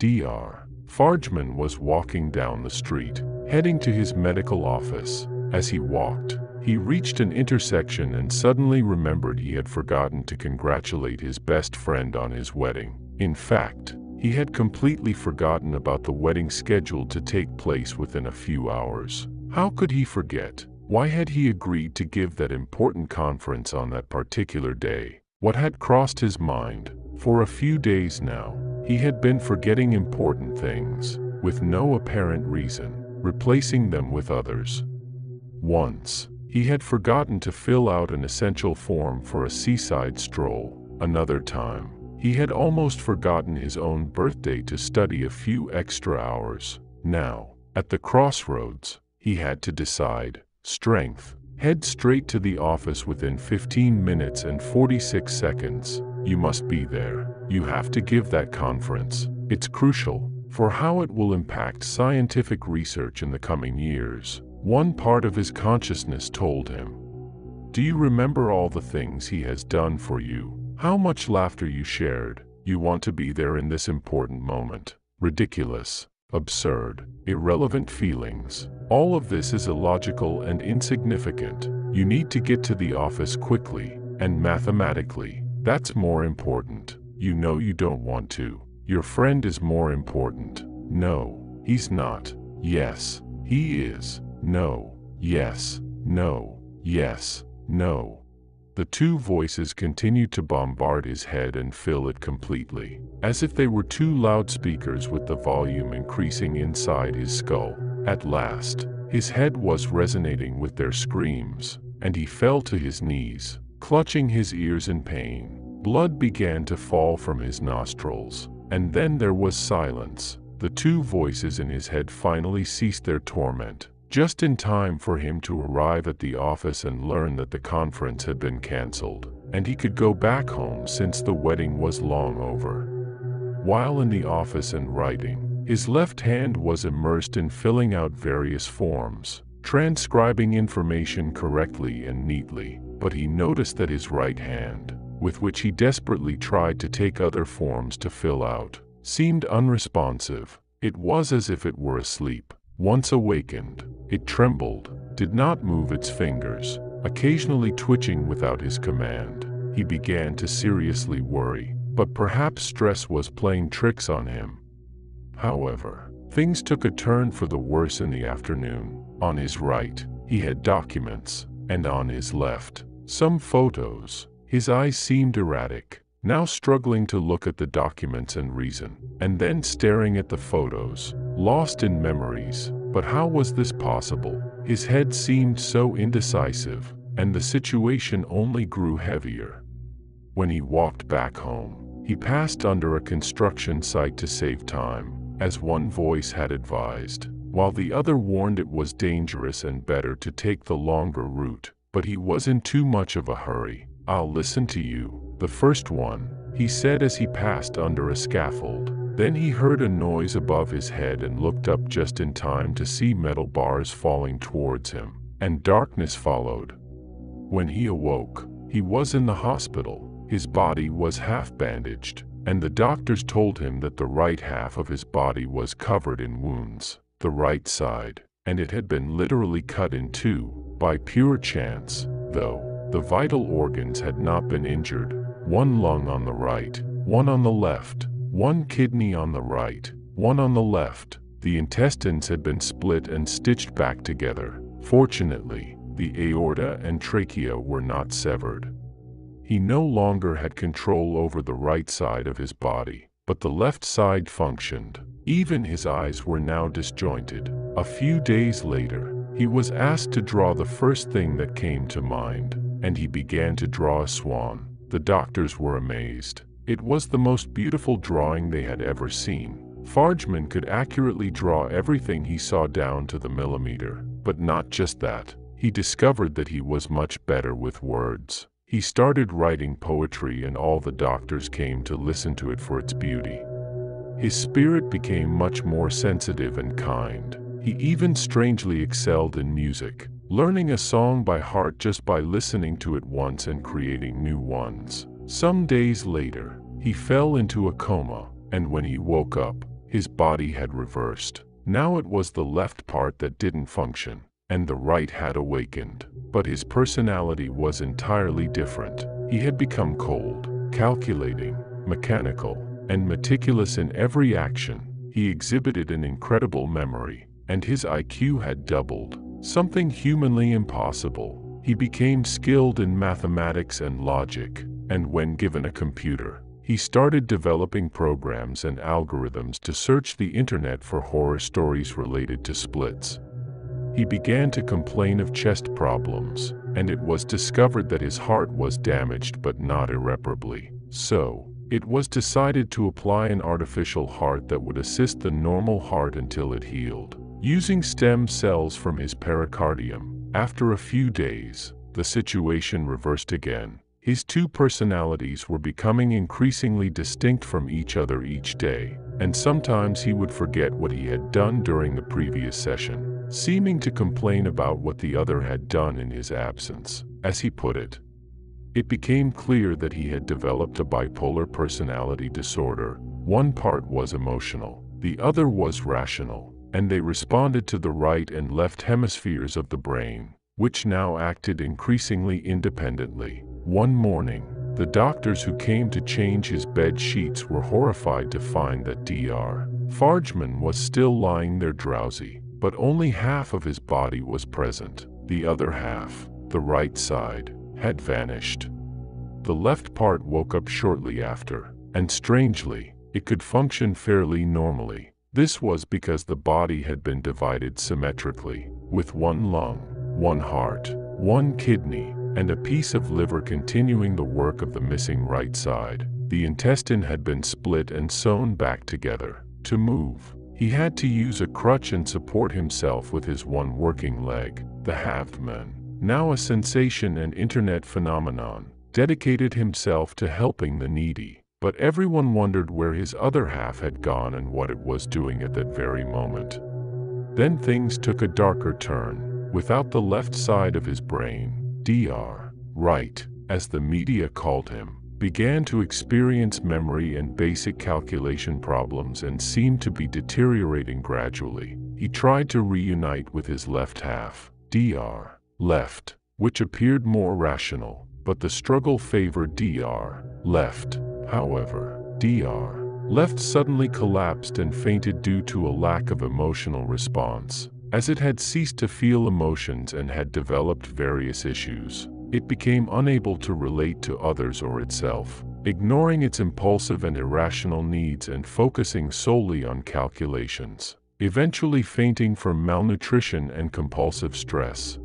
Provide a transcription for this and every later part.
Dr. Fargman was walking down the street, heading to his medical office. As he walked, he reached an intersection and suddenly remembered he had forgotten to congratulate his best friend on his wedding. In fact, he had completely forgotten about the wedding scheduled to take place within a few hours. How could he forget? Why had he agreed to give that important conference on that particular day? What had crossed his mind? For a few days now, he had been forgetting important things, with no apparent reason, replacing them with others. Once, he had forgotten to fill out an essential form for a seaside stroll. Another time, he had almost forgotten his own birthday to study a few extra hours. Now, at the crossroads, he had to decide. Strength. Head straight to the office within 15 minutes and 46 seconds. You must be there. You have to give that conference. It's crucial for how it will impact scientific research in the coming years. One part of his consciousness told him. Do you remember all the things he has done for you? How much laughter you shared? You want to be there in this important moment. Ridiculous, absurd, irrelevant feelings. All of this is illogical and insignificant. You need to get to the office quickly, and mathematically, that's more important. You know you don't want to. Your friend is more important. No, he's not. Yes, he is. No, yes, no, yes, no. The two voices continued to bombard his head and fill it completely, as if they were two loudspeakers with the volume increasing inside his skull. At last, his head was resonating with their screams, and he fell to his knees, clutching his ears in pain. Blood began to fall from his nostrils, and then there was silence. The two voices in his head finally ceased their torment, just in time for him to arrive at the office and learn that the conference had been canceled, and he could go back home since the wedding was long over. While in the office and writing, his left hand was immersed in filling out various forms, transcribing information correctly and neatly, but he noticed that his right hand, with which he desperately tried to take other forms to fill out, seemed unresponsive. It was as if it were asleep. Once awakened, it trembled, did not move its fingers, occasionally twitching without his command. He began to seriously worry, but perhaps stress was playing tricks on him. However, things took a turn for the worse in the afternoon. On his right, he had documents, and on his left, some photos. His eyes seemed erratic, now struggling to look at the documents and reason, and then staring at the photos, lost in memories. But how was this possible? His head seemed so indecisive, and the situation only grew heavier. When he walked back home, he passed under a construction site to save time, as one voice had advised, while the other warned it was dangerous and better to take the longer route. But he was in too much of a hurry. I'll listen to you. The first one, he said as he passed under a scaffold. Then he heard a noise above his head and looked up just in time to see metal bars falling towards him, and darkness followed. When he awoke, he was in the hospital. His body was half bandaged, and the doctors told him that the right half of his body was covered in wounds, the right side, and it had been literally cut in two, by pure chance, though. The vital organs had not been injured. One lung on the right, one on the left, one kidney on the right, one on the left. The intestines had been split and stitched back together. Fortunately, the aorta and trachea were not severed. He no longer had control over the right side of his body, but the left side functioned. Even his eyes were now disjointed. A few days later, he was asked to draw the first thing that came to mind, and he began to draw a swan. The doctors were amazed. It was the most beautiful drawing they had ever seen. Fargman could accurately draw everything he saw down to the millimeter. But not just that. He discovered that he was much better with words. He started writing poetry, and all the doctors came to listen to it for its beauty. His spirit became much more sensitive and kind. He even strangely excelled in music, learning a song by heart just by listening to it once and creating new ones. Some days later, he fell into a coma, and when he woke up, His body had reversed. Now it was the left part that didn't function, and the right had awakened. But his personality was entirely different. He had become cold, calculating, mechanical, and meticulous in every action. He exhibited an incredible memory, and his IQ had doubled, something humanly impossible. He became skilled in mathematics and logic, and when given a computer, he started developing programs and algorithms to search the internet for horror stories related to splits. He began to complain of chest problems, and it was discovered that his heart was damaged but not irreparably. So, it was decided to apply an artificial heart that would assist the normal heart until it healed, using stem cells from his pericardium. After a few days, the situation reversed again. His two personalities were becoming increasingly distinct from each other each day, and sometimes he would forget what he had done during the previous session, seeming to complain about what the other had done in his absence. As he put it, it became clear that he had developed a bipolar personality disorder. One part was emotional, the other was rational, and they responded to the right and left hemispheres of the brain, which now acted increasingly independently. One morning, the doctors who came to change his bed sheets were horrified to find that Dr. Fargman was still lying there drowsy, but only half of his body was present. The other half, the right side, had vanished. The left part woke up shortly after, and strangely, it could function fairly normally. This was because the body had been divided symmetrically, with one lung, one heart, one kidney, and a piece of liver continuing the work of the missing right side. The intestine had been split and sewn back together. To move, he had to use a crutch and support himself with his one working leg. The halved man, now a sensation and internet phenomenon, dedicated himself to helping the needy. But everyone wondered where his other half had gone and what it was doing at that very moment. Then things took a darker turn. Without the left side of his brain, Dr. Right, as the media called him, began to experience memory and basic calculation problems and seemed to be deteriorating gradually. He tried to reunite with his left half, Dr. Left, which appeared more rational, but the struggle favored Dr. Left. However, Dr. Left suddenly collapsed and fainted due to a lack of emotional response. As it had ceased to feel emotions and had developed various issues, it became unable to relate to others or itself, ignoring its impulsive and irrational needs and focusing solely on calculations, eventually fainting from malnutrition and compulsive stress.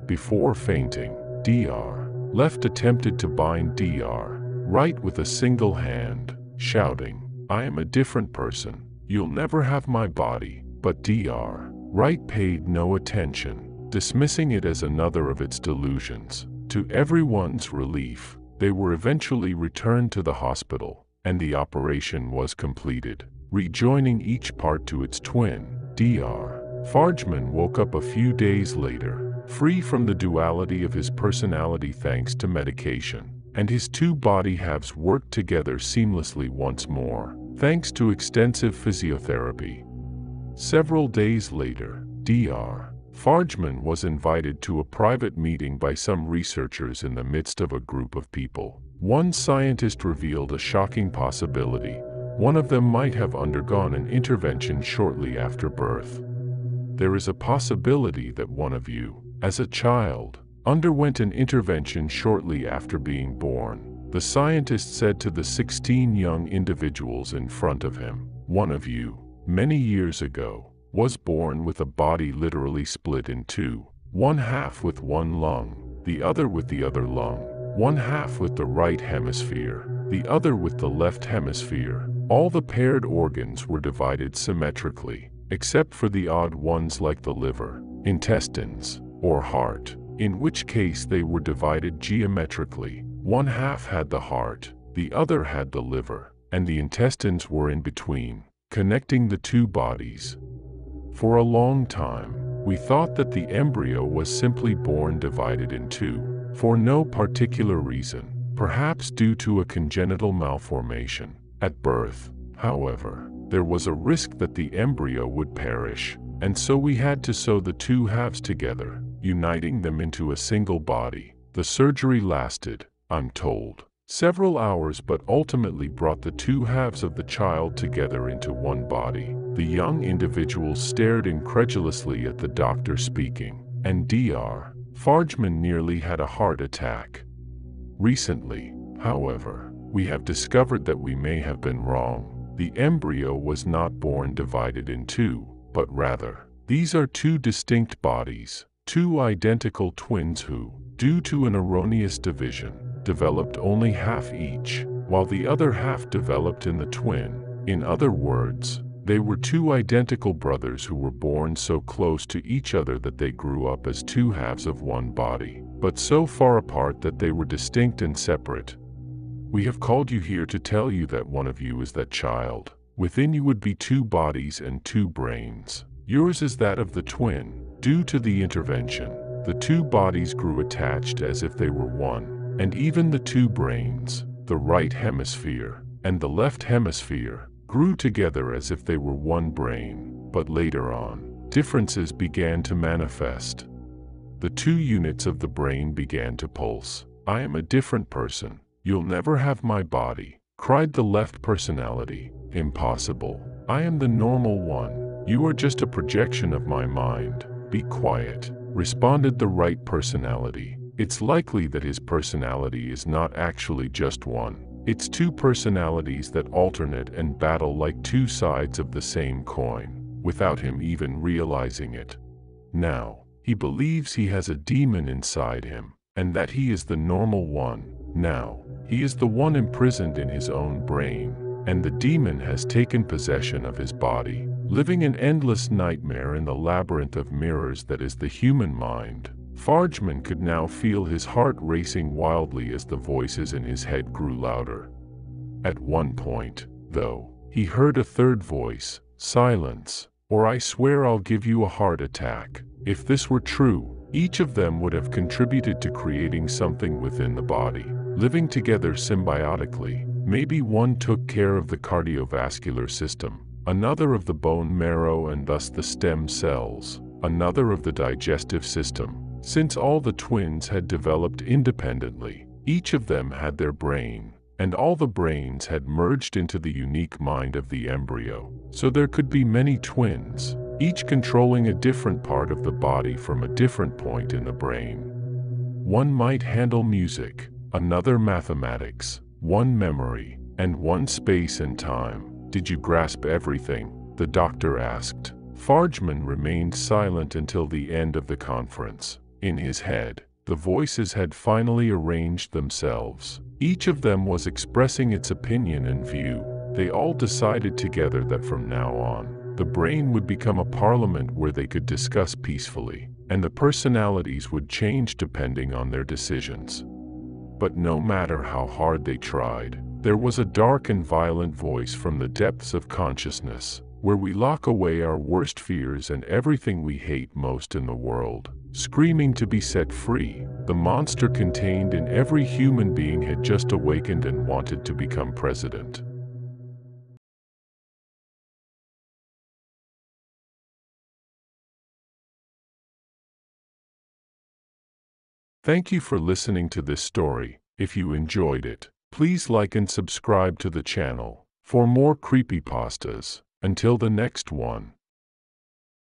Before fainting, Dr. Left attempted to bind Dr. Right with a single hand, shouting, "I am a different person. You'll never have my body." But Dr. Right paid no attention, dismissing it as another of its delusions. To everyone's relief, they were eventually returned to the hospital, and the operation was completed, rejoining each part to its twin. Dr. Fargman woke up a few days later, free from the duality of his personality thanks to medication, and his two body halves worked together seamlessly once more, thanks to extensive physiotherapy. Several days later, Dr. Fargman was invited to a private meeting by some researchers in the midst of a group of people. One scientist revealed a shocking possibility. One of them might have undergone an intervention shortly after birth. There is a possibility that one of you, as a child, underwent an intervention shortly after being born, the scientist said to the 16 young individuals in front of him. One of you, many years ago, was born with a body literally split in two, one half with one lung, the other with the other lung, one half with the right hemisphere, the other with the left hemisphere. All the paired organs were divided symmetrically, except for the odd ones like the liver, intestines, or heart, in which case they were divided geometrically. One half had the heart, the other had the liver, and the intestines were in between, connecting the two bodies. For a long time, we thought that the embryo was simply born divided in two, for no particular reason, perhaps due to a congenital malformation. At birth, however, there was a risk that the embryo would perish, and so we had to sew the two halves together, uniting them into a single body. The surgery lasted, I'm told, several hours, but ultimately brought the two halves of the child together into one body. The young individual stared incredulously at the doctor speaking, and Dr. Fargman nearly had a heart attack. Recently, however, we have discovered that we may have been wrong. The embryo was not born divided in two, but rather, these are two distinct bodies, two identical twins who, due to an erroneous division, developed only half each, while the other half developed in the twin. In other words, they were two identical brothers who were born so close to each other that they grew up as two halves of one body, but so far apart that they were distinct and separate. We have called you here to tell you that one of you is that child. Within you would be two bodies and two brains. Yours is that of the twin. Due to the intervention, the two bodies grew attached as if they were one, and even the two brains, the right hemisphere and the left hemisphere, grew together as if they were one brain. But later on, differences began to manifest. The two units of the brain began to pulse. I am a different person. You'll never have my body, cried the left personality. Impossible. I am the normal one. You are just a projection of my mind. Be quiet, responded the right personality. It's likely that his personality is not actually just one. It's two personalities that alternate and battle like two sides of the same coin, without him even realizing it. Now, he believes he has a demon inside him, and that he is the normal one. Now, he is the one imprisoned in his own brain, and the demon has taken possession of his body, living an endless nightmare in the labyrinth of mirrors that is the human mind. Fargman could now feel his heart racing wildly as the voices in his head grew louder. At one point, though, he heard a third voice, "Silence, or I swear I'll give you a heart attack." If this were true, each of them would have contributed to creating something within the body, living together symbiotically. Maybe one took care of the cardiovascular system, another of the bone marrow and thus the stem cells, another of the digestive system. Since all the twins had developed independently, each of them had their brain, and all the brains had merged into the unique mind of the embryo. So there could be many twins, each controlling a different part of the body from a different point in the brain. One might handle music, another mathematics, one memory, and one space and time. Did you grasp everything? The doctor asked. Fargman remained silent until the end of the conference. In his head, the voices had finally arranged themselves. Each of them was expressing its opinion and view. They all decided together that from now on, the brain would become a parliament where they could discuss peacefully, and the personalities would change depending on their decisions. But no matter how hard they tried, there was a dark and violent voice from the depths of consciousness, where we lock away our worst fears and everything we hate most in the world, screaming to be set free. The monster contained in every human being had just awakened and wanted to become president. Thank you for listening to this story. If you enjoyed it, please like and subscribe to the channel for more creepypastas. Until the next one.